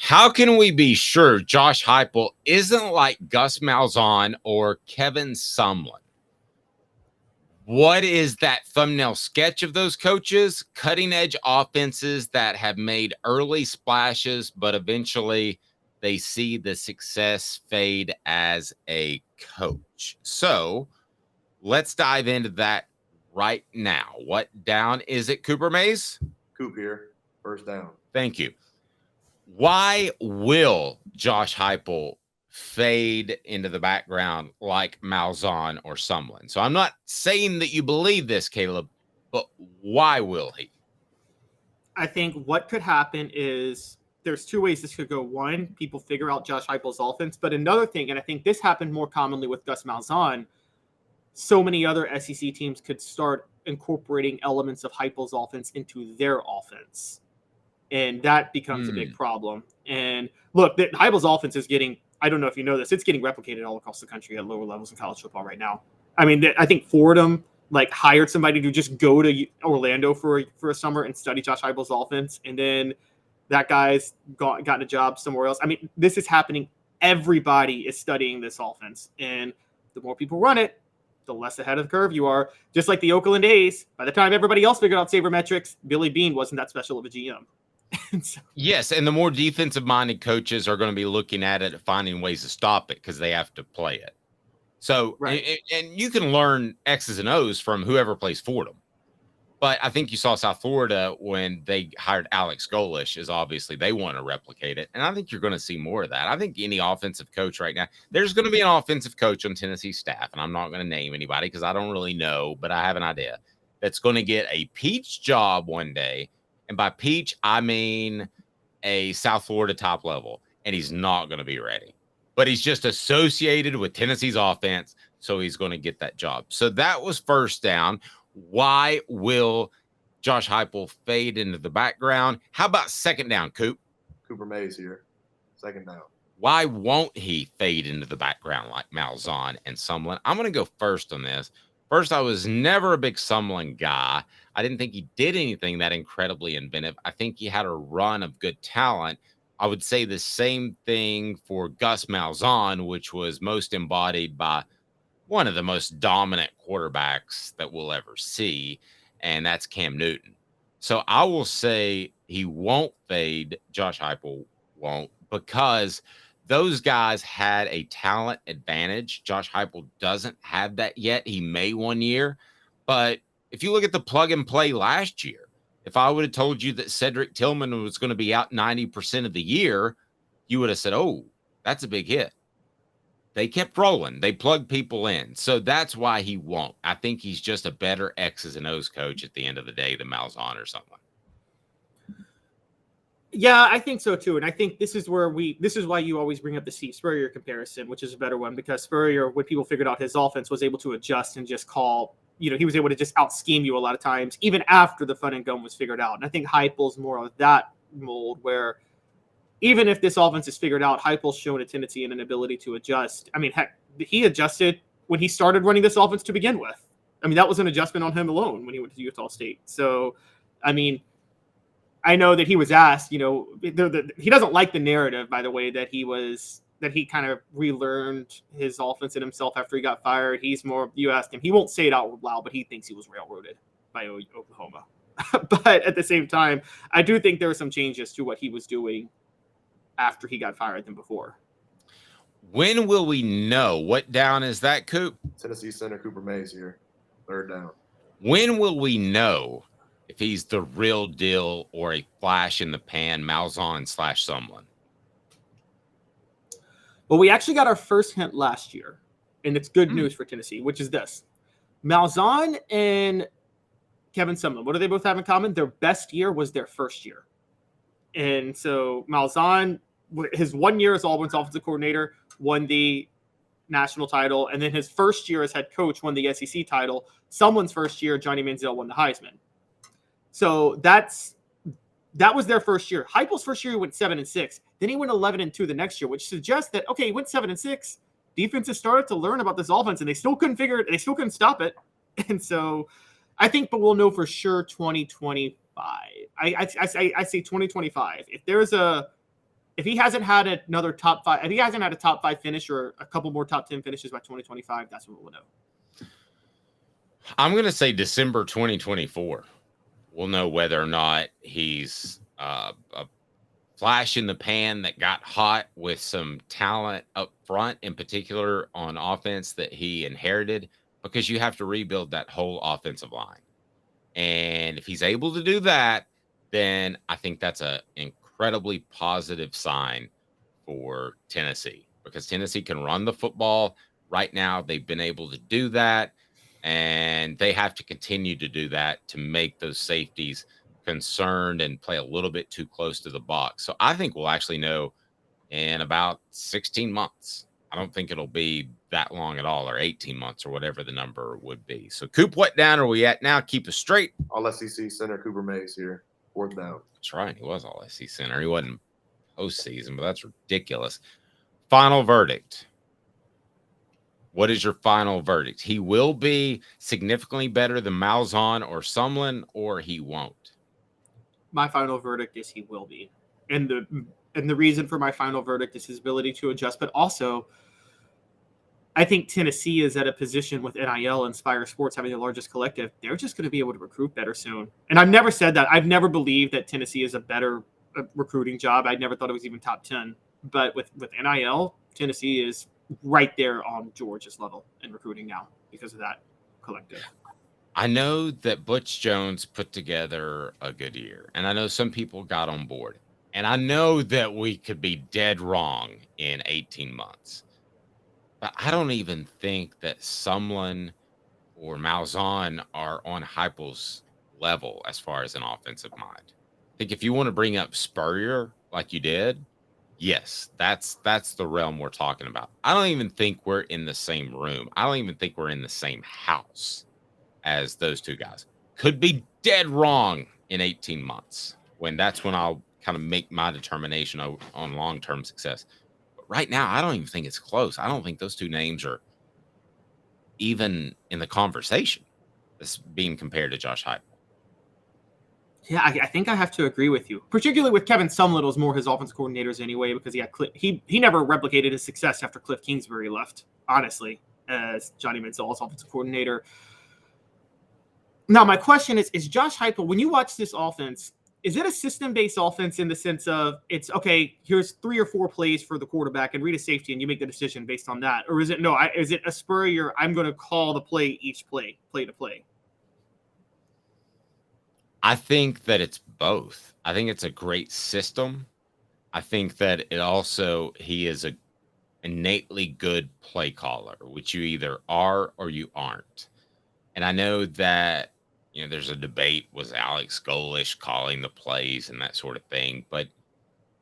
How can we be sure Josh Heupel isn't like Gus Malzahn or Kevin Sumlin? What is that thumbnail sketch of those coaches? Cutting edge offenses that have made early splashes, but eventually they see the success fade as a coach. So let's dive into that right now. What down is it, Cooper Mays? Coop here. First down. Thank you. Why will Josh Heupel fade into the background like Malzahn or Sumlin? So I'm not saying that you believe this, Caleb, but why will he? I think what could happen is there's two ways this could go. One, people figure out Josh Heupel's offense, but another thing, and I think this happened more commonly with Gus Malzahn, so many other SEC teams could start incorporating elements of Heupel's offense into their offense. And that becomes a big problem. And look, Heupel's offense is getting, I don't know if you know this, it's getting replicated all across the country at lower levels of college football right now. I mean, I think Fordham hired somebody to just go to Orlando for a summer and study Josh Heupel's offense. And then that guy's gotten a job somewhere else. I mean, this is happening. Everybody is studying this offense. And the more people run it, the less ahead of the curve you are. Just like the Oakland A's, by the time everybody else figured out sabermetrics, Billy Beane wasn't that special of a GM. Yes, and the more defensive-minded coaches are going to be looking at it, finding ways to stop it because they have to play it. So, right. And you can learn X's and O's from whoever plays Fordham. But I think you saw South Florida when they hired Alex Golish, is obviously they want to replicate it. And I think you're going to see more of that. I think any offensive coach right now, there's going to be an offensive coach on Tennessee staff, and I'm not going to name anybody because I don't really know, but I have an idea, that's going to get a Peach job one day. And by Peach, I mean a South Florida top level, and he's not going to be ready. But he's just associated with Tennessee's offense, so he's going to get that job. So that was first down. Why will Josh Heupel fade into the background? How about second down, Coop? Cooper Mays here. Second down. Why won't he fade into the background like Malzahn and Sumlin? I'm going to go first on this. First, I was never a big Sumlin guy. I didn't think he did anything that incredibly inventive. I think he had a run of good talent. I would say the same thing for Gus Malzahn, which was most embodied by one of the most dominant quarterbacks that we'll ever see, and that's Cam Newton. So I will say he won't fade. Josh Heupel won't, because those guys had a talent advantage. Josh Heupel doesn't have that yet. He may one year, but if you look at the plug and play last year, if I would have told you that Cedric Tillman was going to be out 90% of the year, you would have said, oh, that's a big hit. They kept rolling. They plugged people in. So that's why he won't. I think he's just a better X's and O's coach at the end of the day than Malzahn or something. Yeah, I think so too. And I think this is why you always bring up the Steve Spurrier comparison, which is a better one, because Spurrier, when people figured out his offense, was able to adjust and just call, he was able to just out scheme you a lot of times, even after the fun and gun was figured out. And I think Heupel's more of that mold, where even if this offense is figured out, Heupel's shown a tendency and an ability to adjust. I mean, heck, he adjusted when he started running this offense to begin with. I mean, that was an adjustment on him alone when he went to Utah State. So, I mean, I know that he was asked, he doesn't like the narrative, by the way, that he kind of relearned his offense in himself after he got fired. He's more, you asked him, he won't say it out loud, but he thinks he was railroaded by Oklahoma. But at the same time, I do think there were some changes to what he was doing after he got fired than before. When will we know? What down is that, Coop? Tennessee center Cooper Mays here. Third down. When will we know if he's the real deal or a flash in the pan Malzahn / Sumlin? Well, we actually got our first hint last year, and it's good news for Tennessee, which is this. Malzahn and Kevin Sumlin, what do they both have in common? Their best year was their first year. And so Malzahn, his 1 year as Auburn's offensive coordinator, won the national title. And then his first year as head coach won the SEC title. Sumlin's first year, Johnny Manziel won the Heisman. So that was their first year. Heupel's first year, he went 7-6. Then he went 11-2 the next year, which suggests that, okay, he went 7-6. Defenses started to learn about this offense, and they still couldn't figure it. They still couldn't stop it. And so I think, but we'll know for sure 2025. I say 2025. If there's a if he hasn't had another top 5, if he hasn't had a top 5 finish or a couple more top 10 finishes by 2025, that's when we'll know. I'm going to say December 2024. We'll know whether or not he's a flash in the pan that got hot with some talent up front, in particular on offense that he inherited, because you have to rebuild that whole offensive line. And if he's able to do that, then I think that's an incredibly positive sign for Tennessee, because Tennessee can run the football. Right now, they've been able to do that, and they have to continue to do that to make those safeties concerned and play a little bit too close to the box. So I think we'll actually know in about 16 months. I don't think it'll be that long at all, or 18 months, or whatever the number would be. So, Coop, what down are we at now? Keep us straight. All SEC center Cooper Mays here. 4th down. That's right. He was all SEC center. He wasn't postseason, but that's ridiculous. Final verdict. What is your final verdict? He will be significantly better than Malzahn or Sumlin, or he won't. My final verdict is he will be. And the reason for my final verdict is his ability to adjust, but also I think Tennessee is at a position with NIL and Spire Sports having the largest collective. They're just going to be able to recruit better soon. And I've never said that. I've never believed that Tennessee is a better recruiting job. I never thought it was even top 10. But with NIL, Tennessee is right there on Georgia's level in recruiting now because of that collective. I know that Butch Jones put together a good year, and I know some people got on board. And I know that we could be dead wrong in 18 months. But I don't even think that Sumlin or Malzahn are on Heupel's level as far as an offensive mind. I think if you want to bring up Spurrier like you did, yes, that's the realm we're talking about. I don't even think we're in the same room. I don't even think we're in the same house as those two guys. Could be dead wrong in 18 months when I'll kind of make my determination on long-term success. But right now, I don't even think it's close. I don't think those two names are even in the conversation that's being compared to Josh Heupel. Yeah, I think I have to agree with you, particularly with Kevin Sumlin was more his offensive coordinators anyway, because he never replicated his success after Cliff Kingsbury left, honestly, as Johnny Manziel's offensive coordinator. Now, my question is Josh Heupel, when you watch this offense, is it a system-based offense in the sense of it's, okay, here's 3 or 4 plays for the quarterback and read a safety and you make the decision based on that? Or is it, is it a Spurrier, I'm going to call the play each play to play? I think that it's both. I think it's a great system. I think that he is a innately good play caller, which you either are or you aren't. And I know that, there's a debate, was Alex Golish calling the plays and that sort of thing, but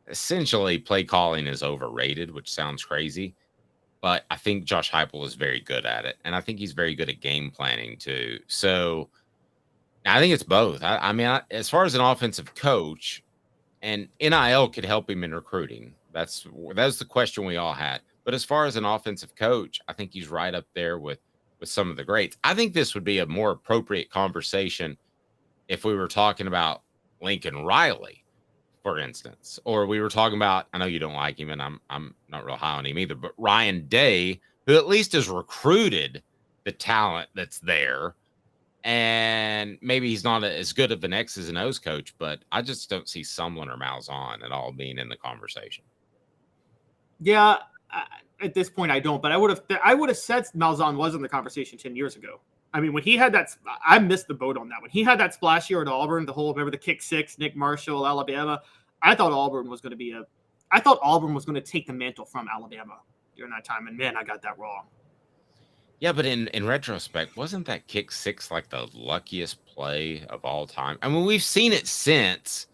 essentially play calling is overrated, which sounds crazy, but I think Josh Heupel is very good at it. And I think he's very good at game planning too. So I think it's both. I mean, as far as an offensive coach, and NIL could help him in recruiting. That's the question we all had. But as far as an offensive coach, I think he's right up there with some of the greats. I think this would be a more appropriate conversation if we were talking about Lincoln Riley, for instance, or we were talking about, I know you don't like him and I'm not real high on him either, but Ryan Day, who at least has recruited the talent that's there. And maybe he's not as good of an X's and O's coach, but I just don't see Sumlin or Malzahn at all being in the conversation. Yeah, at this point I don't, but I would have said Malzahn was in the conversation 10 years ago. I mean, when he had that, I missed the boat on that. When he had that splash year at Auburn, remember the kick 6, Nick Marshall, Alabama, I thought Auburn was going to take the mantle from Alabama during that time. And man, I got that wrong. Yeah, but in retrospect, wasn't that kick 6 like the luckiest play of all time? I mean, we've seen it since,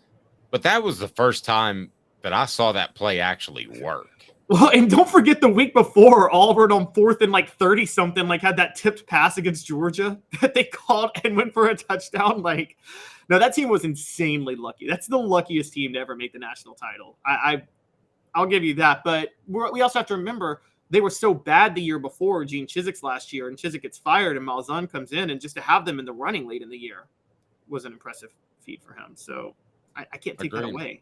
but that was the first time that I saw that play actually work. Well, and don't forget the week before, Auburn on 4th and 30-something, had that tipped pass against Georgia that they called and went for a touchdown. No, that team was insanely lucky. That's the luckiest team to ever make the national title. I'll give you that. But we also have to remember, they were so bad the year before, Gene Chizik's last year, and Chizik gets fired and Malzahn comes in, and just to have them in the running late in the year was an impressive feat for him. So I can't take that away.